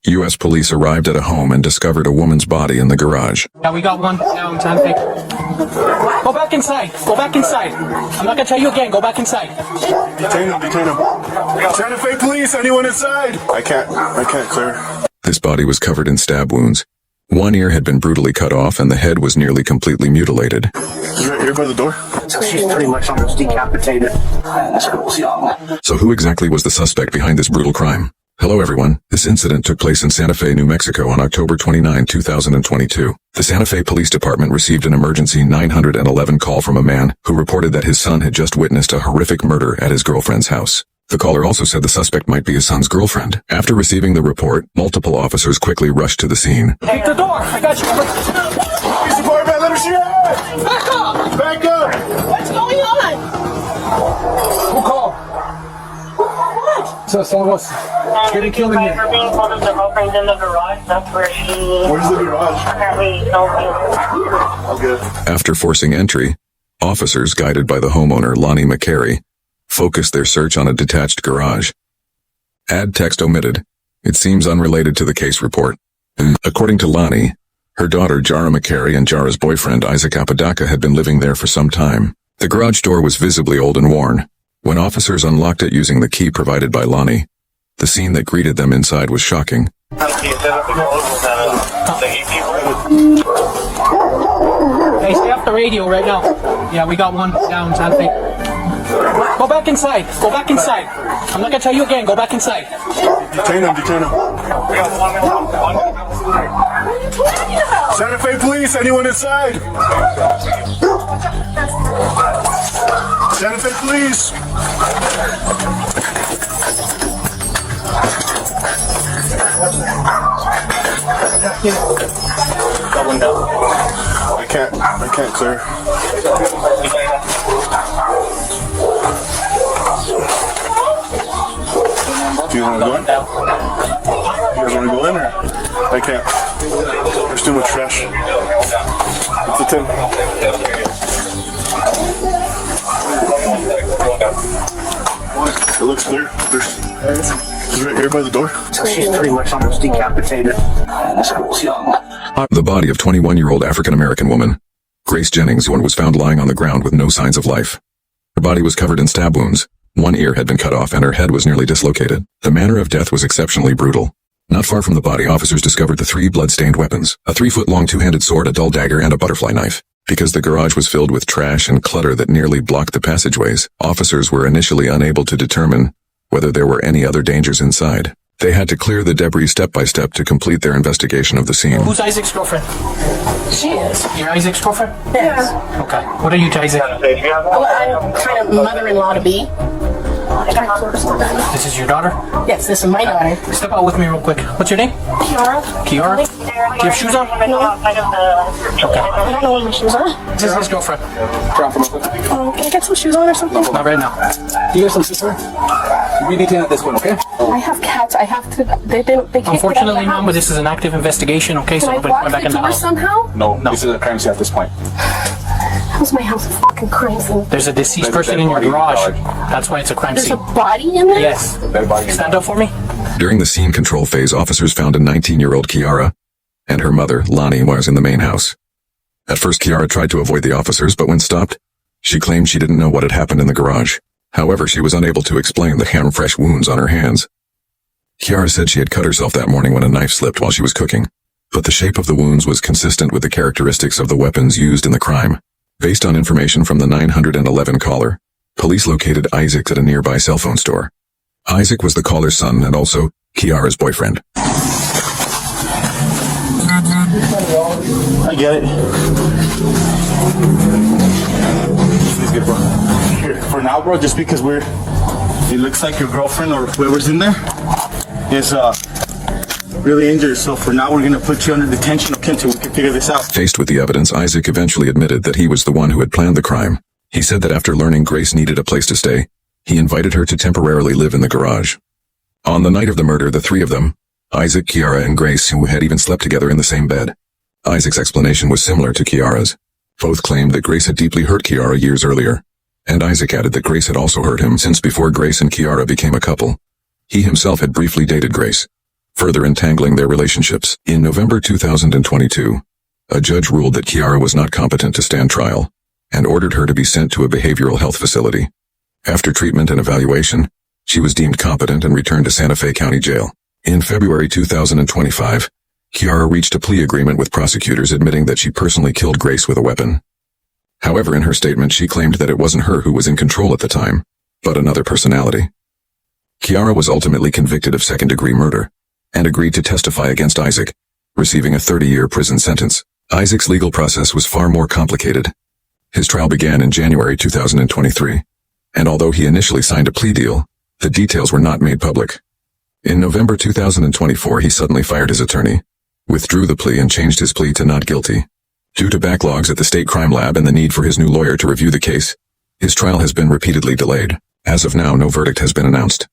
U.S. police arrived at a home and discovered a woman's body in the garage. Yeah, we got one down, Santa. Go back inside. Go back inside. I'm not gonna tell you again. Go back inside. Detain him. Santa Fe police, anyone inside? I can't clear. This body was covered in stab wounds. One ear had been brutally cut off and the head was nearly completely mutilated. She's right here by the door. So she's pretty much almost decapitated. So who exactly was the suspect behind this brutal crime? Hello everyone, this incident took place in Santa Fe, New Mexico on October 29, 2022. The Santa Fe Police Department received an emergency 911 call from a man who reported that his son had just witnessed a horrific murder at his girlfriend's house. The caller also said the suspect might be his son's girlfriend. After receiving the report, multiple officers quickly rushed to the scene. Take the door. I got you. Police department, let her shoot. Back up. Back up. What's going on? Who called? What? So some of us getting killed in here. We're being told that the girlfriend's in the garage. That's where she Where's the garage? apparently told me. Okay. After forcing entry, officers guided by the homeowner Lonnie McCary focused their search on a detached garage. Add text omitted. It seems unrelated to the case report. According to Lonnie, her daughter Jara McCary and Jara's boyfriend Isaac Apodaca had been living there for some time. The garage door was visibly old and worn. When officers unlocked it using the key provided by Lonnie, the scene that greeted them inside was shocking. Hey, stay off the radio right now. Yeah, we got one down, Santa. Go back inside. Go back inside. I'm not gonna tell you again. Go back inside. Detain him. Santa Fe police, anyone inside? Santa Fe police. Got one down. I can't clear. Do you want to go in? You guys want to go in or? I can't. There's too much trash. It's a 10. It looks clear. She's right here by the door. So she's pretty much almost decapitated. The body of 21-year-old African-American woman, Grace Jennings, was found lying on the ground with no signs of life. Her body was covered in stab wounds. One ear had been cut off and her head was nearly dislocated. The manner of death was exceptionally brutal. Not far from the body, officers discovered the 3 blood-stained weapons, a 3-foot-long 2-handed sword, a dull dagger, and a butterfly knife. Because the garage was filled with trash and clutter that nearly blocked the passageways, officers were initially unable to determine whether there were any other dangers inside. They had to clear the debris step by step to complete their investigation of the scene. Who's Isaac's girlfriend? She is. You're Isaac's girlfriend? Yes. Okay. What are you to Isaac? Well, I'm kind of mother-in-law to be. This is your daughter? Yes, this is my daughter. Step out with me real quick. What's your name? Kiara. Kiara? Do you have shoes on? No. I don't know what my shoes are. This is his girlfriend. Drop him real quick. Can I get some shoes on or something? Not right now. Do you have some sister? We detain at this one, okay? I have cats. I have to. They can't get out Unfortunately, of the ma'am, but house. this is an active investigation, okay? So Can I nobody's walk going back the in the door house. somehow? No, this is a crime scene at this point. How's my house a fucking crime scene? There's a deceased There's a person dead in your body in the garage. garage. That's why it's a crime There's scene. a body in there? Yes. Dead body in the Stand up for me. During the scene control phase, officers found a 19-year-old Kiara and her mother, Lonnie, was in the main house. At first, Kiara tried to avoid the officers, but when stopped, she claimed she didn't know what had happened in the garage. However, she was unable to explain the ham-fresh wounds on her hands. Kiara said she had cut herself that morning when a knife slipped while she was cooking, but the shape of the wounds was consistent with the characteristics of the weapons used in the crime. Based on information from the 911 caller, police located Isaac at a nearby cell phone store. Isaac was the caller's son and also Kiara's boyfriend. I get it. Please get bro. Here, for now, bro, just because it looks like your girlfriend or whoever's in there is really injured. So for now, we're gonna put you under detention, okay, until we can figure this out. Faced with the evidence, Isaac eventually admitted that he was the one who had planned the crime. He said that after learning Grace needed a place to stay, he invited her to temporarily live in the garage. On the night of the murder, the 3 of them, Isaac, Kiara, and Grace, who had even slept together in the same bed. Isaac's explanation was similar to Kiara's. Both claimed that Grace had deeply hurt Kiara years earlier, and Isaac added that Grace had also hurt him since before Grace and Kiara became a couple. He himself had briefly dated Grace. further entangling their relationships. In November 2022, a judge ruled that Kiara was not competent to stand trial and ordered her to be sent to a behavioral health facility. After treatment and evaluation, she was deemed competent and returned to Santa Fe County Jail. In February 2025, Kiara reached a plea agreement with prosecutors admitting that she personally killed Grace with a weapon. However, in her statement, she claimed that it wasn't her who was in control at the time, but another personality. Kiara was ultimately convicted of second-degree murder and agreed to testify against Isaac, receiving a 30-year prison sentence. Isaac's legal process was far more complicated. His trial began in January 2023, and although he initially signed a plea deal, the details were not made public. In November 2024, he suddenly fired his attorney, withdrew the plea and changed his plea to not guilty. Due to backlogs at the state crime lab and the need for his new lawyer to review the case, his trial has been repeatedly delayed. As of now, no verdict has been announced.